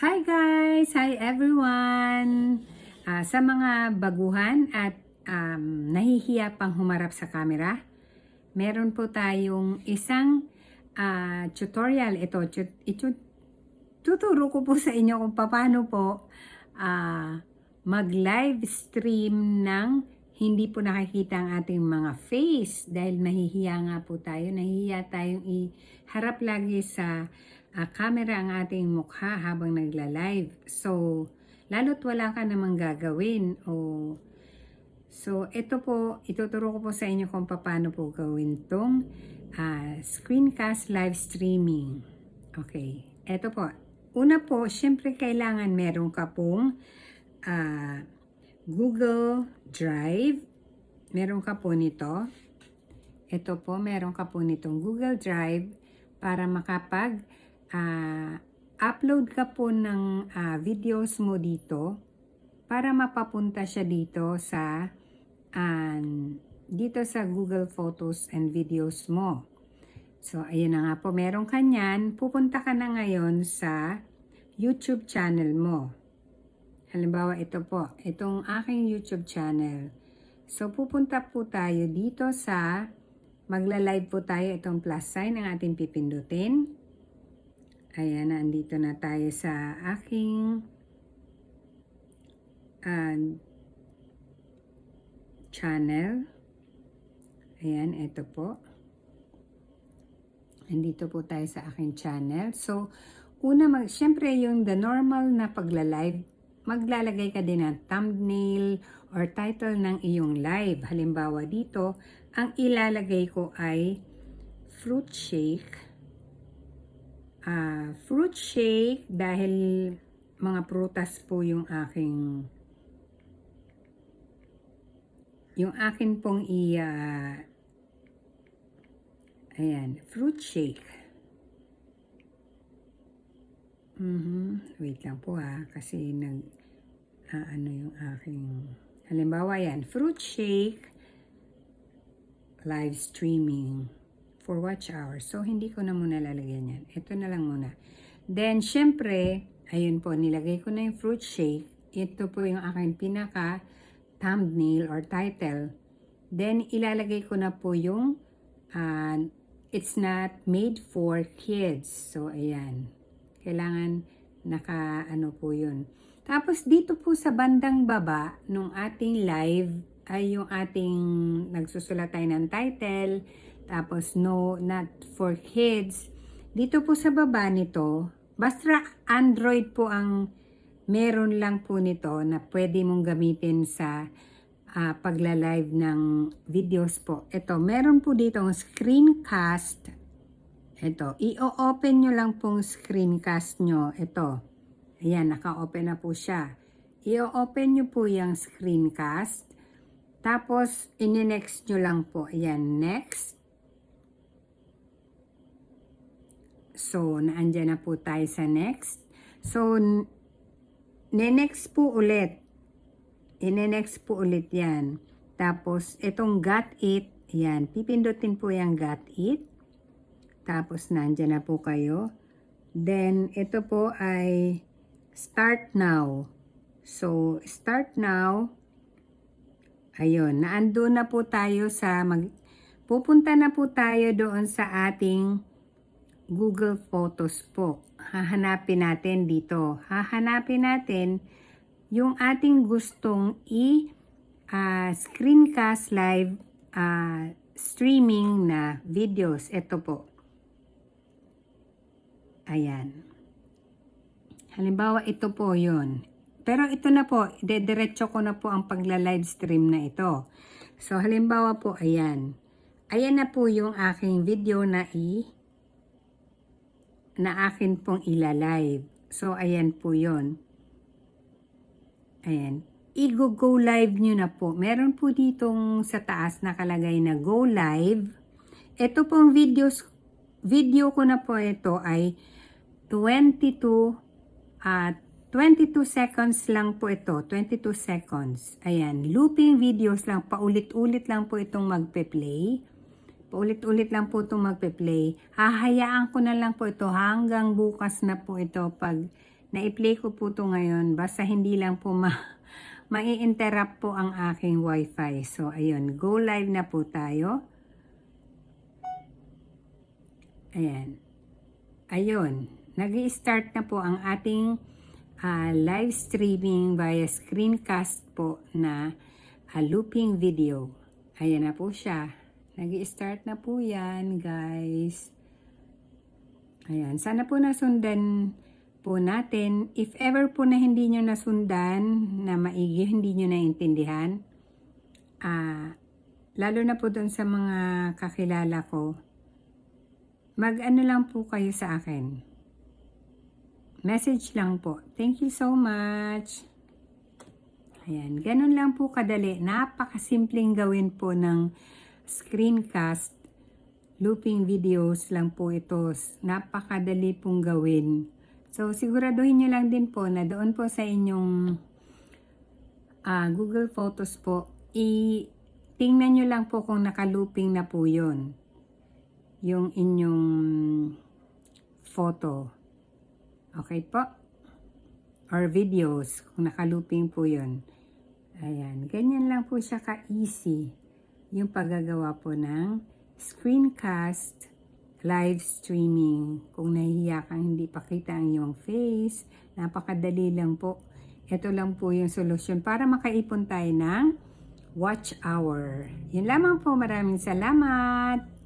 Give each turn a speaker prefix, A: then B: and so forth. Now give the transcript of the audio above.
A: Hi guys! Hi everyone! Sa mga baguhan at nahihiya pang humarap sa camera, meron po tayong isang tutorial. Tuturo ko po sa inyo kung paano po mag-live stream ng hindi po nakikita ang ating mga face dahil nahihiya nga po tayo. Nahihiya tayong iharap lagi sa camera ang ating mukha habang nagla-live. So, lalo't wala ka namang gagawin. So, ito po, ituturo ko po sa inyo kung paano po gawin tong screencast live streaming. Okay, ito po. Una po, syempre kailangan meron ka pong Google Drive. Meron ka po nito. Ito po, meron ka po nitong Google Drive para makapag upload ka po ng videos mo dito para mapapunta siya dito sa Google Photos and Videos mo. So, ayun na nga po, meron ka niyan. Pupunta ka na ngayon sa YouTube channel mo. Halimbawa, ito po, itong aking YouTube channel. So, pupunta po tayo dito sa, magla-live po tayo, itong plus sign ang ating pipindutin. Ayan, andito na tayo sa aking channel. Ayan, ito po. Andito po tayo sa aking channel. So, syempre yung the normal na pagla-live, maglalagay ka din ng thumbnail or title ng iyong live. Halimbawa dito, ang ilalagay ko ay fruit shake. Fruit shake dahil mga prutas po yung akin pong ayan, fruit shake. Wait lang po kasi yung aking, halimbawa yan, fruit shake live streaming for watch hours. So, hindi ko na muna lalagyan yan. Ito na lang muna. Then, syempre, ayun po, nilagay ko na yung fruit shake. Ito po yung aking pinaka thumbnail or title. Then, ilalagay ko na po yung it's not made for kids. So, ayan. Kailangan po yun. Tapos, dito po sa bandang baba nung ating live ay yung ating nagsusulat tayo ng title. Tapos, no, not for kids. Dito po sa baba nito, basta Android po ang meron lang po nito na pwede mong gamitin sa pagla-live ng videos po. Ito, meron po dito ang screencast. Ito, i-open nyo lang pong screencast nyo. Ito, ayan, naka-open na po siya. I-open nyo po yung screencast. Tapos, in-next nyo lang po. Ayan, next. So, naandyan na po tayo sa next. So, next po ulit. I-next po ulit yan. Tapos, itong got it. Yan, pipindutin po yung got it. Tapos, nandyan na po kayo. Then, ito po ay start now. So, start now. Ayun, naando na po tayo sa pupunta na po tayo doon sa ating Google Photos po. Hahanapin natin dito. Hahanapin natin yung ating gustong screencast live streaming na videos. Ito po. Ayan. Halimbawa, ito po yun. Pero ito na po, diretso ko na po ang pagla-live stream na ito. So, halimbawa po, ayan. Ayan na po yung aking video na akin pong ila-live. So, ayan po yun. Ayan. I-go live nyo na po. Meron po ditong sa taas nakalagay na go live. Ito pong video ko na po ito ay 22 seconds lang po ito. 22 seconds. Ayan. Looping videos lang. Paulit-ulit lang po itong magpe-play. Paulit-ulit lang po itong magpe-play. Hahayaan ko na lang po ito hanggang bukas na po ito pag Na-play ko po to ngayon. Basta hindi lang po mai-interrupt po ang aking wifi. So, ayun. Go live na po tayo. Ayan. Ayun. Nag-i-start na po ang ating live streaming via screencast po na looping video. Ayan na po siya. Nag-i-start na po yan, guys. Ayan. Sana po nasundan po natin. If ever po na hindi nyo nasundan, na maigi, hindi nyo naintindihan, lalo na po doon sa mga kakilala ko, mag-ano lang po kayo sa akin. Message lang po. Thank you so much. Ayan. Ganun lang po kadali. Napakasimpleng gawin po ng screencast. Looping videos lang po ito. Napakadali pong gawin. So, siguraduhin nyo lang din po na doon po sa inyong Google Photos po, tingnan nyo lang po kung naka-looping na po yun. Yung inyong photo. Okay po? Or videos, kung naka-looping po yun. Ayan. Ganyan lang po siya ka-easy. Yung paggagawa po ng screencast live streaming. Kung nahihiya kang hindi pakita ang iyong face, napakadali lang po. Ito lang po yung solusyon para makaipon tayo ng watch hour. Yun lamang po. Maraming salamat.